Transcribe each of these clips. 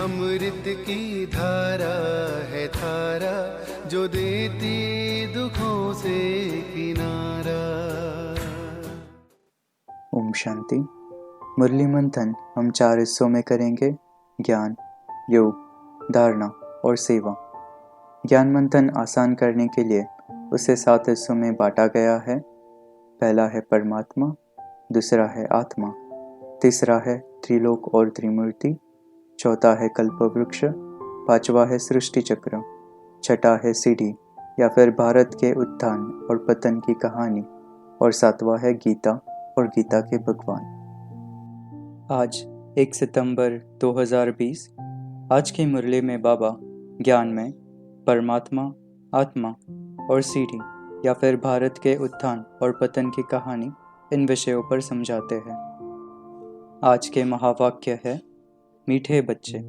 अमृत की धारा है धारा, जो देती दुखों से किनारा। ओम शांति। मुरली मंथन हम 4 हिस्सों में करेंगे: ज्ञान, योग, धारणा और सेवा। ज्ञान मंथन आसान करने के लिए उसे 7 हिस्सों में बांटा गया है। पहला है परमात्मा, दूसरा है आत्मा, तीसरा है त्रिलोक और त्रिमूर्ति, चौथा है कल्पवृक्ष, पांचवा है सृष्टि चक्र, छठा है सीढ़ी या फिर भारत के उत्थान और पतन की कहानी, और सातवां है गीता और गीता के भगवान। आज 1 सितंबर 2020। आज की मुरली में बाबा ज्ञान में परमात्मा, आत्मा और सीढ़ी या फिर भारत के उत्थान और पतन की कहानी, इन विषयों पर समझाते हैं। आज के महावाक्य है: मीठे बच्चे,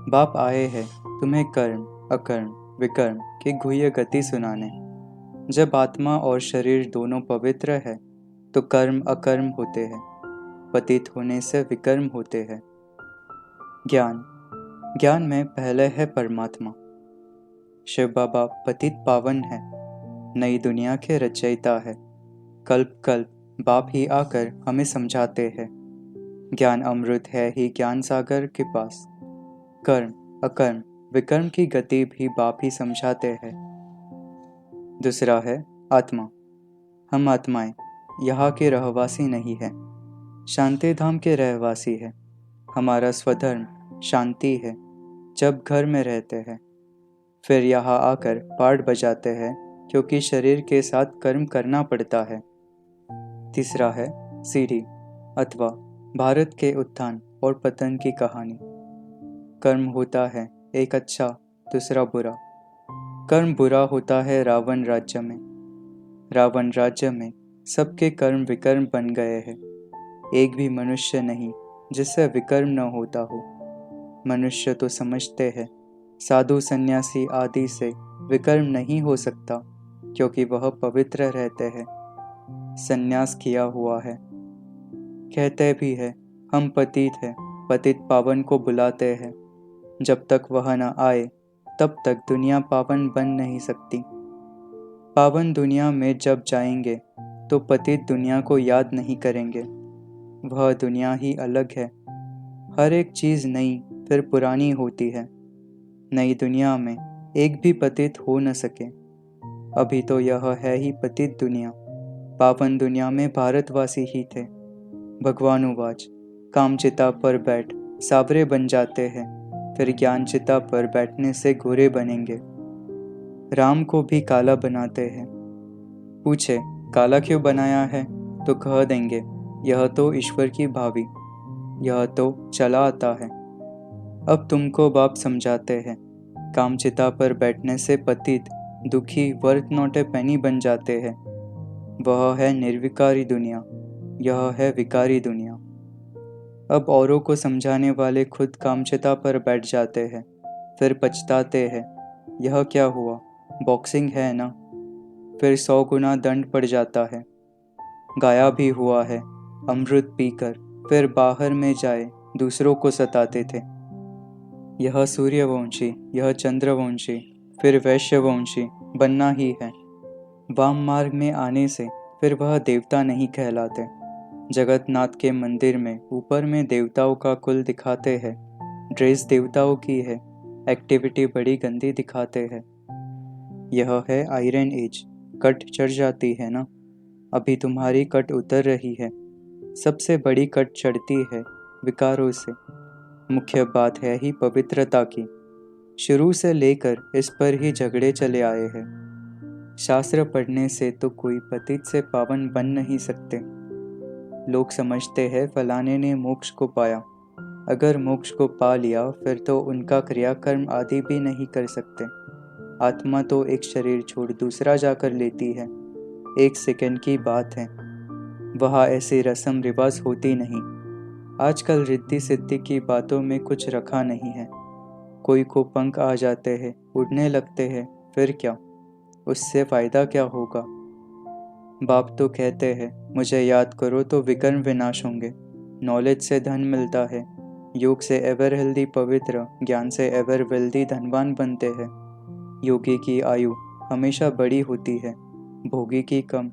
बाप आए हैं तुम्हें कर्म, अकर्म, विकर्म की गुह्य गति सुनाने। जब आत्मा और शरीर दोनों पवित्र है तो कर्म अकर्म होते हैं, पतित होने से विकर्म होते हैं। ज्ञान में पहले है परमात्मा। शिव बाबा पतित पावन है, नई दुनिया के रचयिता है। कल्प कल्प बाप ही आकर हमें समझाते हैं। ज्ञान अमृत है ही ज्ञान सागर के पास। कर्म, अकर्म, विकर्म की गति भी बाप ही समझाते हैं। दूसरा है आत्मा। हम आत्माएं यहाँ के रहवासी नहीं है, शांति धाम के रहवासी है। हमारा स्वधर्म शांति है जब घर में रहते हैं, फिर यहाँ आकर पाठ बजाते हैं क्योंकि शरीर के साथ कर्म करना पड़ता है। तीसरा है सीढ़ी अथवा भारत के उत्थान और पतन की कहानी। कर्म होता है एक अच्छा, दूसरा बुरा। कर्म बुरा होता है रावण राज्य में। रावण राज्य में सबके कर्म विकर्म बन गए हैं। एक भी मनुष्य नहीं जिससे विकर्म न होता हो। मनुष्य तो समझते हैं साधु सन्यासी आदि से विकर्म नहीं हो सकता क्योंकि वह पवित्र रहते हैं, सन्यास किया हुआ है। कहते भी है हम पतित हैं, पतित पावन को बुलाते हैं। जब तक वह न आए तब तक दुनिया पावन बन नहीं सकती। पावन दुनिया में जब जाएंगे तो पतित दुनिया को याद नहीं करेंगे। वह दुनिया ही अलग है। हर एक चीज़ नई फिर पुरानी होती है। नई दुनिया में एक भी पतित हो न सके। अभी तो यह है ही पतित दुनिया। पावन दुनिया में भारतवासी ही थे। भगवान उवाच, कामचिता पर बैठ सावरे बन जाते हैं, फिर ज्ञानचिता पर बैठने से गोरे बनेंगे। राम को भी काला बनाते हैं। पूछे काला क्यों बनाया है तो कह देंगे यह तो ईश्वर की भावी, यह तो चला आता है। अब तुमको बाप समझाते हैं कामचिता पर बैठने से पतित, दुखी, वर्त नोटे पैनी बन जाते हैं। वह है निर्विकारी दुनिया, यह है विकारी दुनिया। अब औरों को समझाने वाले खुद कामचिता पर बैठ जाते हैं, फिर पछताते हैं यह क्या हुआ, बॉक्सिंग है ना। फिर 100 गुना दंड पड़ जाता है। गाया भी हुआ है अमृत पीकर फिर बाहर में जाए दूसरों को सताते थे। यह सूर्यवंशी, यह चंद्रवंशी, फिर वैश्यवंशी बनना ही है। वाम मार्ग में आने से फिर वह देवता नहीं कहलाते। जगन्नाथ के मंदिर में ऊपर में देवताओं का कुल दिखाते हैं। ड्रेस देवताओं की है, एक्टिविटी बड़ी गंदी दिखाते हैं। यह है आयरन एज, कट चढ़ जाती है ना। अभी तुम्हारी कट उतर रही है। सबसे बड़ी कट चढ़ती है विकारों से। मुख्य बात है ही पवित्रता की। शुरू से लेकर इस पर ही झगड़े चले आए हैं। शास्त्र पढ़ने से तो कोई पतित से पावन बन नहीं सकते। लोग समझते हैं फलाने ने मोक्ष को पाया। अगर मोक्ष को पा लिया फिर तो उनका क्रियाकर्म आदि भी नहीं कर सकते। आत्मा तो एक शरीर छोड़ दूसरा जाकर लेती है, 1 सेकंड की बात है। वहाँ ऐसी रस्म रिवाज होती नहीं। आजकल रिद्धि सिद्धि की बातों में कुछ रखा नहीं है। कोई को पंख आ जाते हैं, उड़ने लगते हैं, फिर क्या, उससे फ़ायदा क्या होगा। बाप तो कहते हैं मुझे याद करो तो विकर्म विनाश होंगे। नॉलेज से धन मिलता है, योग से एवर हेल्दी पवित्र, ज्ञान से एवर वेल्दी धनवान बनते हैं। योगी की आयु हमेशा बड़ी होती है, भोगी की कम।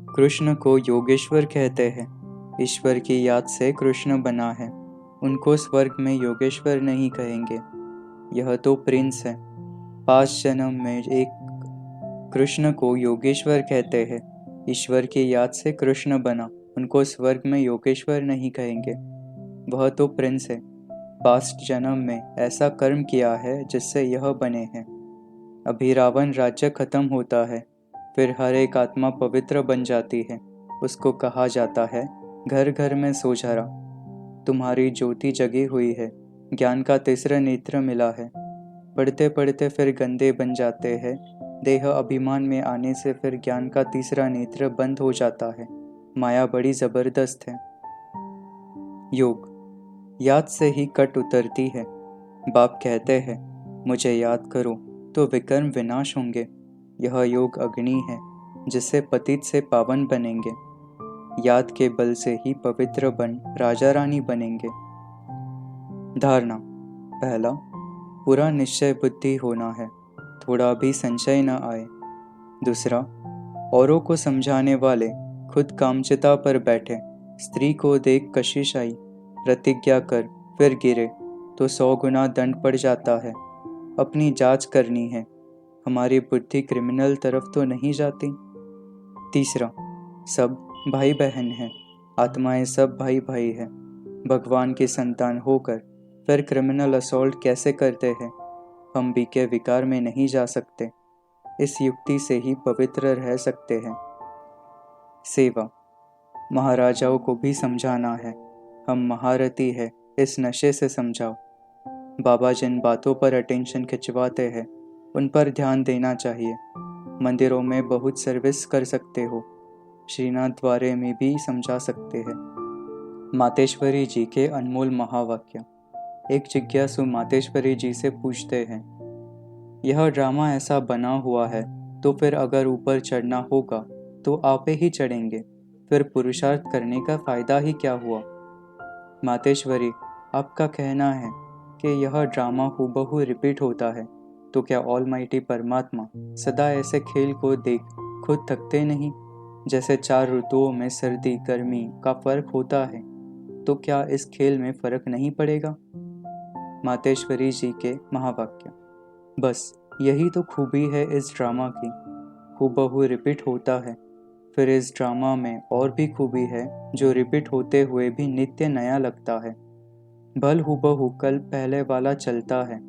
कृष्ण को योगेश्वर कहते हैं। ईश्वर की याद से कृष्ण बना है, उनको स्वर्ग में योगेश्वर नहीं कहेंगे। यह तो प्रिंस है। 5 जन्म में एक कृष्ण को योगेश्वर कहते हैं। ईश्वर की याद से कृष्ण बना, उनको स्वर्ग में योगेश्वर नहीं कहेंगे। वह तो प्रिंस है। 5 जन्म में ऐसा कर्म किया है जिससे यह बने हैं। अभी रावण राज्य खत्म होता है, फिर हर एक आत्मा पवित्र बन जाती है। उसको कहा जाता है घर घर में सोझरा। तुम्हारी ज्योति जगी हुई है, ज्ञान का तीसरा नेत्र मिला है। पढ़ते पढ़ते फिर गंदे बन जाते हैं। देह अभिमान में आने से फिर ज्ञान का तीसरा नेत्र बंद हो जाता है। माया बड़ी जबरदस्त है। योग याद से ही कट उतरती है। बाप कहते हैं मुझे याद करो तो विकर्म विनाश होंगे। यह योग अग्नि है जिससे पतित से पावन बनेंगे। याद के बल से ही पवित्र बन राजा रानी बनेंगे। धारणा। पहला, पूरा निश्चय बुद्धि होना है, थोड़ा भी संशय न आए। दूसरा, औरों को समझाने वाले खुद कामचिता पर बैठे। स्त्री को देख कशिश आई, प्रतिज्ञा कर फिर गिरे तो 100 गुना दंड पड़ जाता है। अपनी जांच करनी है, हमारी बुद्धि क्रिमिनल तरफ तो नहीं जाती। तीसरा, सब भाई बहन हैं, आत्माएं सब भाई भाई हैं। भगवान की संतान होकर फिर क्रिमिनल असॉल्ट कैसे करते हैं? हम भी के विकार में नहीं जा सकते। इस युक्ति से ही पवित्र रह सकते हैं। सेवा। महाराजाओं को भी समझाना है, हम महारथी है, इस नशे से समझाओ। बाबा जिन बातों पर अटेंशन खिंचवाते हैं उन पर ध्यान देना चाहिए। मंदिरों में बहुत सर्विस कर सकते हो, श्रीनाथ द्वारे में भी समझा सकते हैं। मातेश्वरी जी के अनमोल महावाक्य। एक जिज्ञासु मातेश्वरी जी से पूछते हैं, यह ड्रामा ऐसा बना हुआ है तो फिर अगर ऊपर चढ़ना होगा तो आपे ही चढ़ेंगे, फिर पुरुषार्थ करने का फायदा ही क्या हुआ? मातेश्वरी, आपका कहना है कि यह ड्रामा हूबहू रिपीट होता है, तो क्या ऑलमाइटी परमात्मा सदा ऐसे खेल को देख खुद थकते नहीं? जैसे 4 ऋतुओं में सर्दी गर्मी का फर्क होता है, तो क्या इस खेल में फर्क नहीं पड़ेगा? मातेश्वरी जी के महावाक्य। बस यही तो खूबी है इस ड्रामा की, हूबहू रिपीट होता है। फिर इस ड्रामा में और भी खूबी है जो रिपीट होते हुए भी नित्य नया लगता है। भल हूबहू कल पहले वाला चलता है,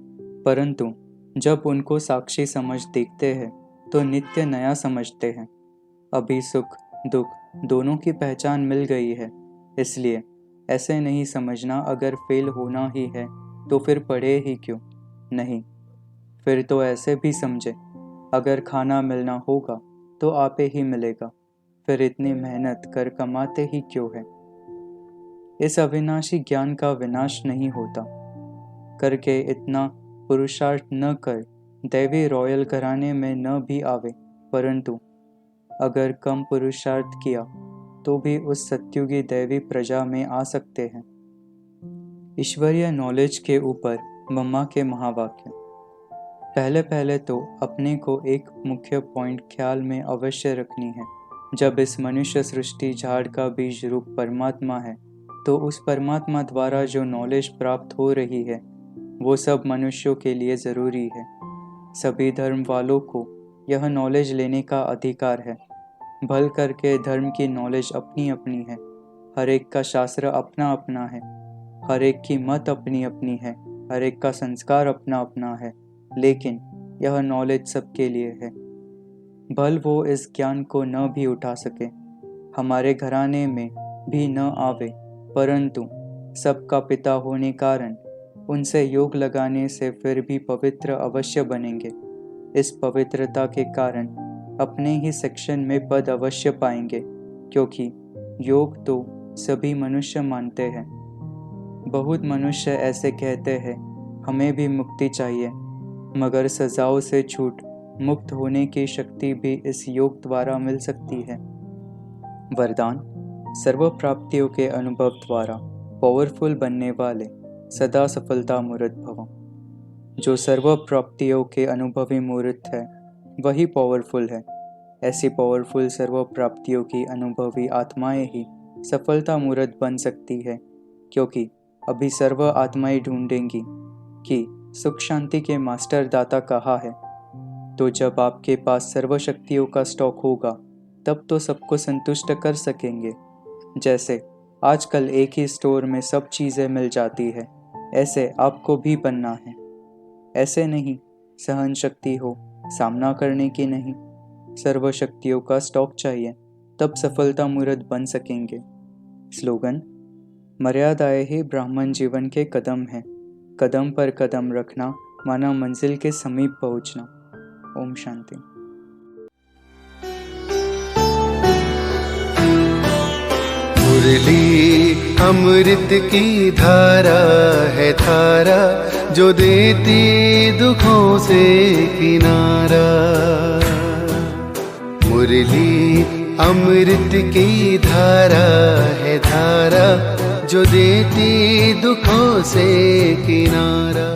परंतु जब उनको साक्षी समझ देखते हैं तो नित्य नया समझते हैं। अभी सुख दुख दोनों की पहचान मिल गई है, इसलिए ऐसे नहीं समझना अगर फेल होना ही है तो फिर पढ़े ही क्यों? नहीं, फिर तो ऐसे भी समझे, अगर खाना मिलना होगा तो आपे ही मिलेगा, फिर इतनी मेहनत कर कमाते ही क्यों है? इस अविनाशी ज्ञान का विनाश नहीं होता। करके इतना पुरुषार्थ न कर दैवी रॉयल घराने में न भी आवे, परंतु अगर कम पुरुषार्थ किया तो भी उस सत्युगी दैवी प्रजा में आ सकते हैं। ईश्वरीय नॉलेज के ऊपर मम्मा के महावाक्य। पहले पहले तो अपने को एक मुख्य पॉइंट ख्याल में अवश्य रखनी है। जब इस मनुष्य सृष्टि झाड़ का बीज रूप परमात्मा है, तो उस परमात्मा द्वारा जो नॉलेज प्राप्त हो रही है वो सब मनुष्यों के लिए ज़रूरी है। सभी धर्म वालों को यह नॉलेज लेने का अधिकार है। भल करके धर्म की नॉलेज अपनी अपनी है, हर एक का शास्त्र अपना अपना है, हर एक की मत अपनी अपनी है, हर एक का संस्कार अपना अपना है, लेकिन यह नॉलेज सबके लिए है। भल वो इस ज्ञान को न भी उठा सके, हमारे घराने में भी न आवे, परंतु सबका पिता होने कारण उनसे योग लगाने से फिर भी पवित्र अवश्य बनेंगे। इस पवित्रता के कारण अपने ही सेक्शन में पद अवश्य पाएंगे, क्योंकि योग तो सभी मनुष्य मानते हैं। बहुत मनुष्य ऐसे कहते हैं हमें भी मुक्ति चाहिए, मगर सजाओं से छूट मुक्त होने की शक्ति भी इस योग द्वारा मिल सकती है। वरदान। सर्व प्राप्तियों के अनुभव द्वारा पावरफुल बनने वाले सदा सफलता मूर्त भव। जो सर्व प्राप्तियों के अनुभवी मूर्त है वही पावरफुल है। ऐसी पावरफुल सर्व प्राप्तियों की अनुभवी आत्माएं ही सफलता मूर्त बन सकती है, क्योंकि अभी सर्व आत्माएं ढूंढेंगी कि सुख शांति के मास्टर दाता कहाँ है। तो जब आपके पास सर्व शक्तियों का स्टॉक होगा तब तो सबको संतुष्ट कर सकेंगे। जैसे आजकल एक ही स्टोर में सब चीज़ें मिल जाती है, ऐसे आपको भी बनना है। ऐसे नहीं सहन शक्ति हो सामना करने की नहीं, सर्व शक्तियों का स्टॉक चाहिए, तब सफलता मूर्त बन सकेंगे। स्लोगन: मर्यादाएं ही ब्राह्मण जीवन के कदम हैं, कदम पर कदम रखना माना मंजिल के समीप पहुंचना। ओम शांति। मुरली अमृत की धारा है धारा, जो देती दुखों से किनारा। मुरली अमृत की धारा है धारा, जो देती दुखों से किनारा।